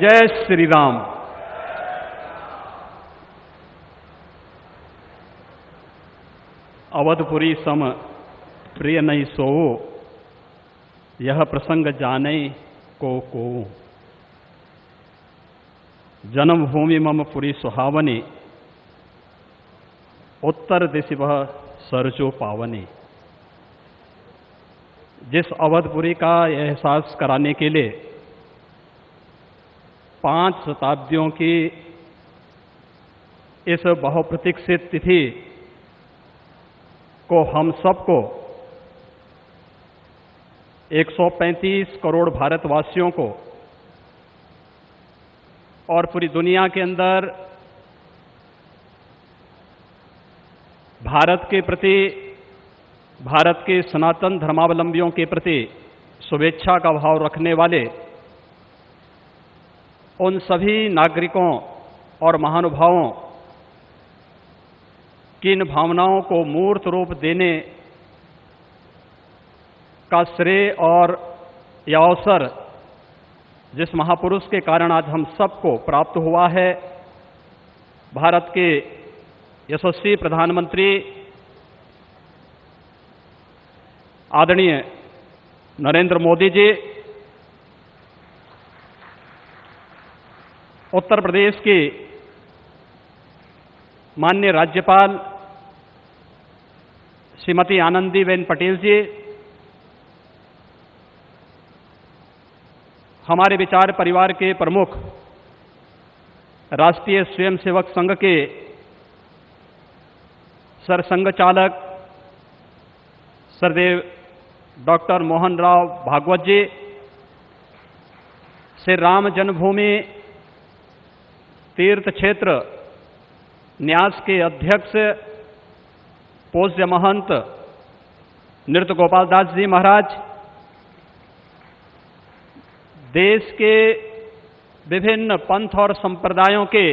जय श्री राम। अवधपुरी सम प्रिय नहीं सोओ, यह प्रसंग जाने को। जन्मभूमि मम पुरी सुहावनी, उत्तर दिशि वह सरजो पावनी। जिस अवधपुरी का एहसास कराने के लिए 5 शताब्दियों की इस बहुप्रतीक्षित तिथि को हम सबको 135 करोड़ भारतवासियों को और पूरी दुनिया के अंदर भारत के प्रति, भारत के सनातन धर्मावलंबियों के प्रति शुभेच्छा का भाव रखने वाले उन सभी नागरिकों और महानुभावों की इन भावनाओं को मूर्त रूप देने का श्रेय और यह अवसर जिस महापुरुष के कारण आज हम सबको प्राप्त हुआ है, भारत के यशस्वी प्रधानमंत्री आदरणीय नरेंद्र मोदी जी, उत्तर प्रदेश की माननीय राज्यपाल श्रीमती आनंदीबेन पटेल जी, हमारे विचार परिवार के प्रमुख राष्ट्रीय स्वयंसेवक संघ के सरसंघ चालक सरदेव डॉक्टर मोहन राव भागवत जी, श्री राम जन्मभूमि तीर्थ क्षेत्र न्यास के अध्यक्ष पूज्य महंत नृत्य गोपाल दास जी महाराज, देश के विभिन्न पंथ और संप्रदायों के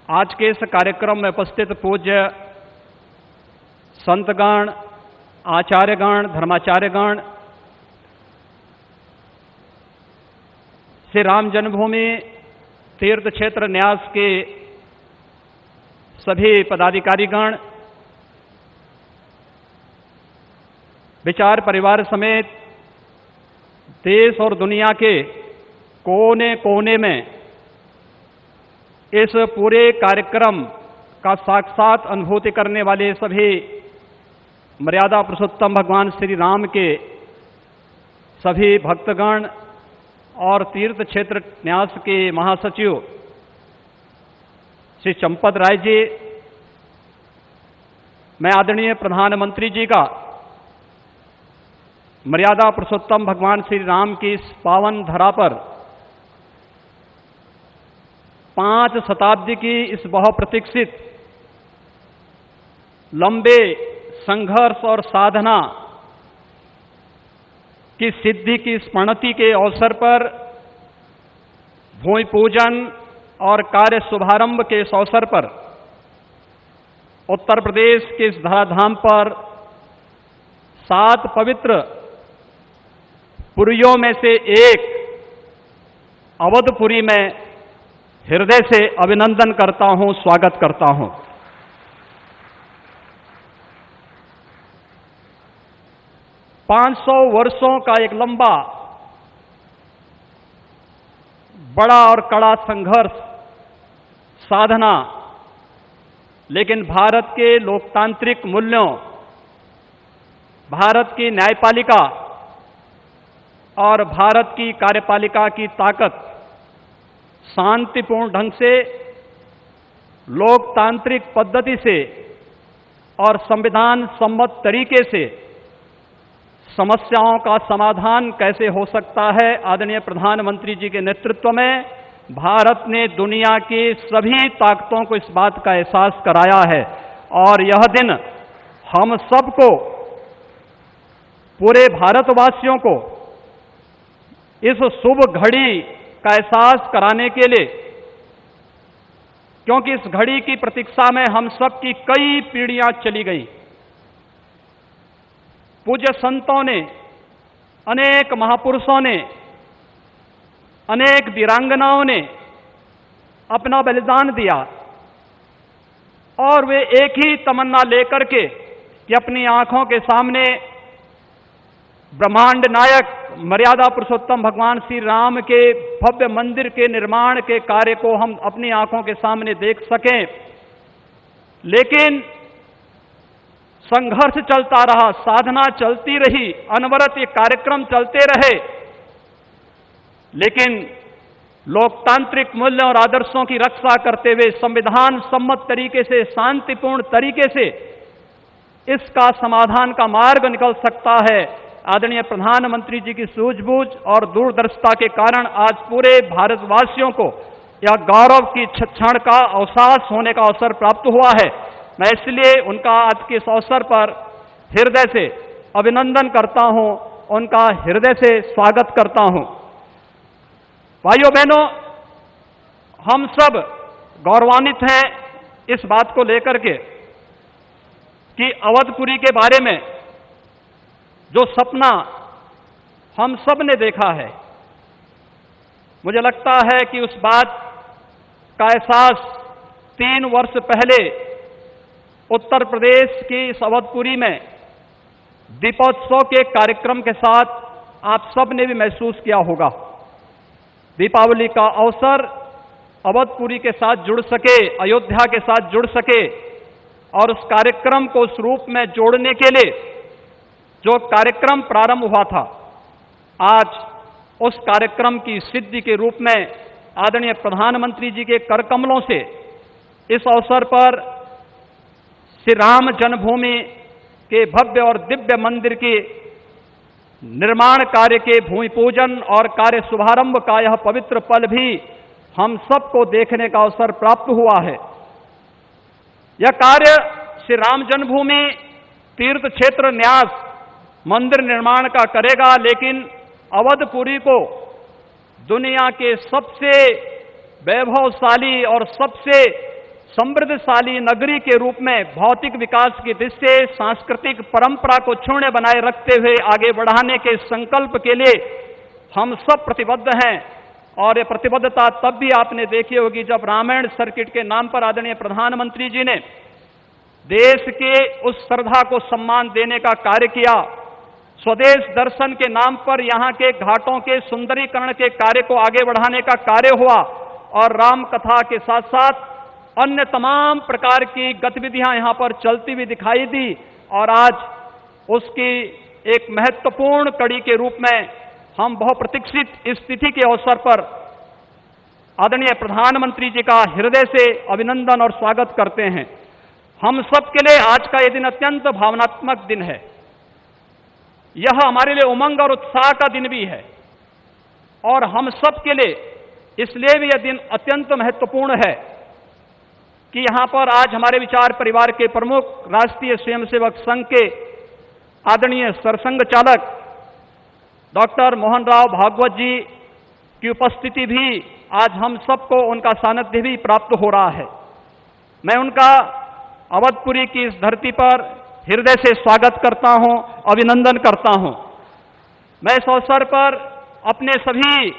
आज के इस कार्यक्रम में उपस्थित पूज्य संतगण, आचार्यगण, धर्माचार्यगण, श्री राम जन्मभूमि तीर्थ क्षेत्र न्यास के सभी पदाधिकारीगण, विचार परिवार समेत देश और दुनिया के कोने कोने में इस पूरे कार्यक्रम का साक्षात अनुभूति करने वाले सभी मर्यादा पुरुषोत्तम भगवान श्री राम के सभी भक्तगण और तीर्थ क्षेत्र न्यास के महासचिव श्री चंपत राय जी, मैं आदरणीय प्रधानमंत्री जी का मर्यादा पुरुषोत्तम भगवान श्री राम की इस पावन धरा पर 5 शताब्दी की इस बहुप्रतीक्षित लंबे संघर्ष और साधना की सिद्धि की स्मृति के अवसर पर भूमि पूजन और कार्य शुभारंभ के इस अवसर पर उत्तर प्रदेश के इस धराधाम पर 7 पवित्र पुरियों में से एक अवधपुरी में हृदय से अभिनंदन करता हूं, स्वागत करता हूं। पांच 500 वर्षों का एक लंबा, बड़ा और कड़ा संघर्ष, साधना, लेकिन भारत के लोकतांत्रिक मूल्यों, भारत की न्यायपालिका और भारत की कार्यपालिका की ताकत शांतिपूर्ण ढंग से, लोकतांत्रिक पद्धति से और संविधान सम्मत तरीके से समस्याओं का समाधान कैसे हो सकता है, आदरणीय प्रधानमंत्री जी के नेतृत्व में भारत ने दुनिया की सभी ताकतों को इस बात का एहसास कराया है। और यह दिन हम सबको, पूरे भारतवासियों को इस शुभ घड़ी का एहसास कराने के लिए, क्योंकि इस घड़ी की प्रतीक्षा में हम सब की कई पीढ़ियां चली गई। पूज्य संतों ने, अनेक महापुरुषों ने अनेक वीरांगनाओं ने अपना बलिदान दिया और वे एक ही तमन्ना लेकर के कि अपनी आंखों के सामने ब्रह्मांड नायक मर्यादा पुरुषोत्तम भगवान श्री राम के भव्य मंदिर के निर्माण के कार्य को हम अपनी आंखों के सामने देख सकें। लेकिन संघर्ष चलता रहा, साधना चलती रही, अनवरत ये कार्यक्रम चलते रहे, लेकिन लोकतांत्रिक मूल्यों और आदर्शों की रक्षा करते हुए संविधान सम्मत तरीके से, शांतिपूर्ण तरीके से इसका समाधान का मार्ग निकल सकता है। आदरणीय प्रधानमंत्री जी की सूझबूझ और दूरदर्शिता के कारण आज पूरे भारतवासियों को यह गौरव की क्षण का अवकाश होने का अवसर प्राप्त हुआ है। मैं इसलिए उनका आज के इस अवसर पर हृदय से अभिनंदन करता हूं, उनका हृदय से स्वागत करता हूं। भाइयों बहनों, हम सब गौरवान्वित हैं इस बात को लेकर के कि अवधपुरी के बारे में जो सपना हम सब ने देखा है, मुझे लगता है कि उस बात का एहसास 3 वर्ष पहले उत्तर प्रदेश की इस अवधपुरी में दीपोत्सव के कार्यक्रम के साथ आप सब ने भी महसूस किया होगा। दीपावली का अवसर अवधपुरी के साथ जुड़ सके, अयोध्या के साथ जुड़ सके और उस कार्यक्रम को उस रूप में जोड़ने के लिए जो कार्यक्रम प्रारंभ हुआ था, आज उस कार्यक्रम की सिद्धि के रूप में आदरणीय प्रधानमंत्री जी के कर कमलों से इस अवसर पर श्री राम जन्मभूमि के भव्य और दिव्य मंदिर के निर्माण कार्य के भूमि पूजन और कार्य शुभारंभ का यह पवित्र पल भी हम सबको देखने का अवसर प्राप्त हुआ है। यह कार्य श्री राम जन्मभूमि तीर्थ क्षेत्र न्यास मंदिर निर्माण का करेगा, लेकिन अवधपुरी को दुनिया के सबसे वैभवशाली और सबसे समृद्धशाली नगरी के रूप में भौतिक विकास की दृष्टि से सांस्कृतिक परंपरा को क्षुण्ण बनाए रखते हुए आगे बढ़ाने के संकल्प के लिए हम सब प्रतिबद्ध हैं। और ये प्रतिबद्धता तब भी आपने देखी होगी जब रामायण सर्किट के नाम पर आदरणीय प्रधानमंत्री जी ने देश के उस श्रद्धा को सम्मान देने का कार्य किया। स्वदेश दर्शन के नाम पर यहाँ के घाटों के सुंदरीकरण के कार्य को आगे बढ़ाने का कार्य हुआ और राम कथा के साथ साथ अन्य तमाम प्रकार की गतिविधियां यहां पर चलती हुई दिखाई दी और आज उसकी एक महत्वपूर्ण कड़ी के रूप में हम बहुप्रतीक्षित इस तिथि के अवसर पर आदरणीय प्रधानमंत्री जी का हृदय से अभिनंदन और स्वागत करते हैं। हम सब के लिए आज का यह दिन अत्यंत भावनात्मक दिन है। यह हमारे लिए उमंग और उत्साह का दिन भी है और हम सब के लिए इसलिए भी यह दिन अत्यंत महत्वपूर्ण है कि यहां पर आज हमारे विचार परिवार के प्रमुख राष्ट्रीय स्वयंसेवक संघ के आदरणीय सरसंघ चालक डॉक्टर मोहन राव भागवत जी की उपस्थिति भी आज हम सबको उनका सानिध्य भी प्राप्त हो रहा है। मैं उनका अवधपुरी की इस धरती पर हृदय से स्वागत करता हूं, अभिनंदन करता हूं। मैं इस अवसर पर अपने सभी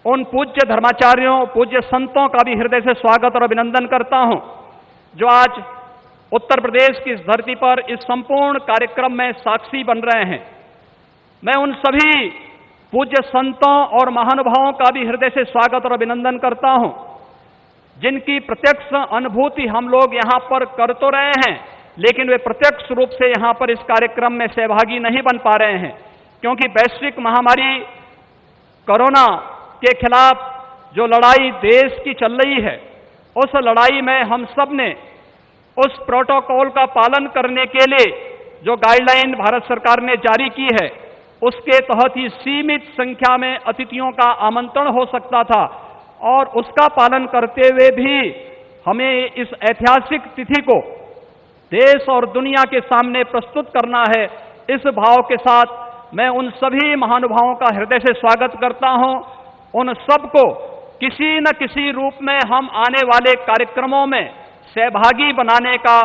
उन पूज्य धर्माचार्यों, पूज्य संतों का भी हृदय से स्वागत और अभिनंदन करता हूं जो आज उत्तर प्रदेश की इस धरती पर इस संपूर्ण कार्यक्रम में साक्षी बन रहे हैं। मैं उन सभी पूज्य संतों और महानुभावों का भी हृदय से स्वागत और अभिनंदन करता हूं जिनकी प्रत्यक्ष अनुभूति हम लोग यहां पर कर तो रहे हैं, लेकिन वे प्रत्यक्ष रूप से यहां पर इस कार्यक्रम में सहभागी नहीं बन पा रहे हैं क्योंकि वैश्विक महामारी कोरोना के खिलाफ जो लड़ाई देश की चल रही है, उस लड़ाई में हम सब ने उस प्रोटोकॉल का पालन करने के लिए जो गाइडलाइन भारत सरकार ने जारी की है, उसके तहत ही सीमित संख्या में अतिथियों का आमंत्रण हो सकता था और उसका पालन करते हुए भी हमें इस ऐतिहासिक तिथि को देश और दुनिया के सामने प्रस्तुत करना है। इस भाव के साथ मैं उन सभी महानुभावों का हृदय से स्वागत करता हूं। उन सबको किसी न किसी रूप में हम आने वाले कार्यक्रमों में सहभागी बनाने का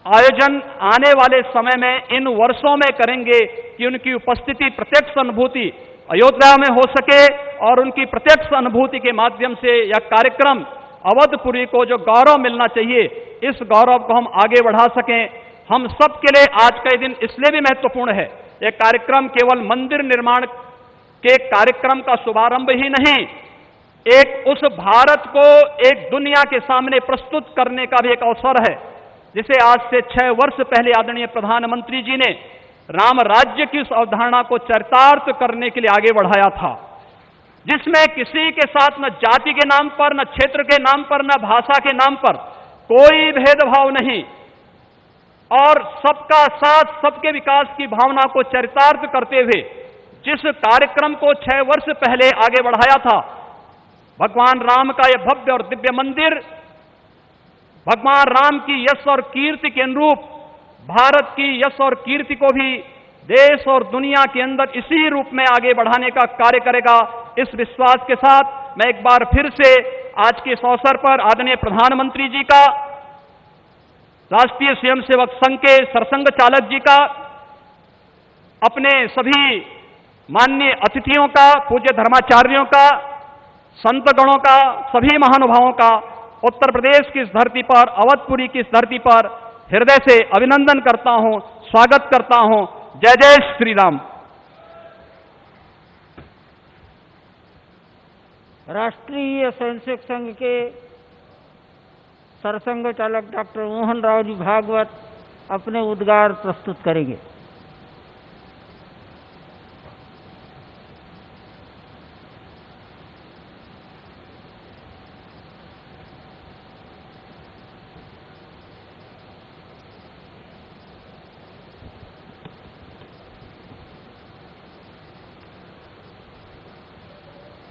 आयोजन आने वाले समय में इन वर्षों में करेंगे कि उनकी उपस्थिति, प्रत्यक्ष अनुभूति अयोध्या में हो सके और उनकी प्रत्यक्ष अनुभूति के माध्यम से यह कार्यक्रम अवधपुरी को जो गौरव मिलना चाहिए, इस गौरव को हम आगे बढ़ा सकें। हम सब के लिए आज का दिन इसलिए भी महत्वपूर्ण है। यह कार्यक्रम केवल मंदिर निर्माण के कार्यक्रम का शुभारंभ ही नहीं, एक उस भारत को एक दुनिया के सामने प्रस्तुत करने का भी एक अवसर है, जिसे आज से 6 वर्ष पहले आदरणीय प्रधानमंत्री जी ने राम राज्य की उस अवधारणा को चरितार्थ करने के लिए आगे बढ़ाया था, जिसमें किसी के साथ न जाति के नाम पर, न क्षेत्र के नाम पर, न भाषा के नाम पर कोई भेदभाव नहीं, और सबका साथ, सबके विकास की भावना को चरितार्थ करते हुए जिस कार्यक्रम को 6 वर्ष पहले आगे बढ़ाया था, भगवान राम का यह भव्य और दिव्य मंदिर भगवान राम की यश और कीर्ति के अनुरूप भारत की यश और कीर्ति को भी देश और दुनिया के अंदर इसी रूप में आगे बढ़ाने का कार्य करेगा। इस विश्वास के साथ मैं एक बार फिर से आज के इस अवसर पर आदरणीय प्रधानमंत्री जी का, राष्ट्रीय स्वयंसेवक संघ के सरसंघ चालक जी का, अपने सभी माननीय अतिथियों का, पूज्य धर्माचार्यों का, संतगणों का, सभी महानुभावों का उत्तर प्रदेश की इस धरती पर, अवधपुरी की इस धरती पर हृदय से अभिनंदन करता हूं, स्वागत करता हूं। जय जय श्री राम। राष्ट्रीय स्वयंसेवक संघ के सरसंघ चालक डॉक्टर मोहन राव जी भागवत अपने उद्गार प्रस्तुत करेंगे।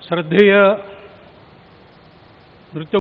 श्रद्धेय नृत्य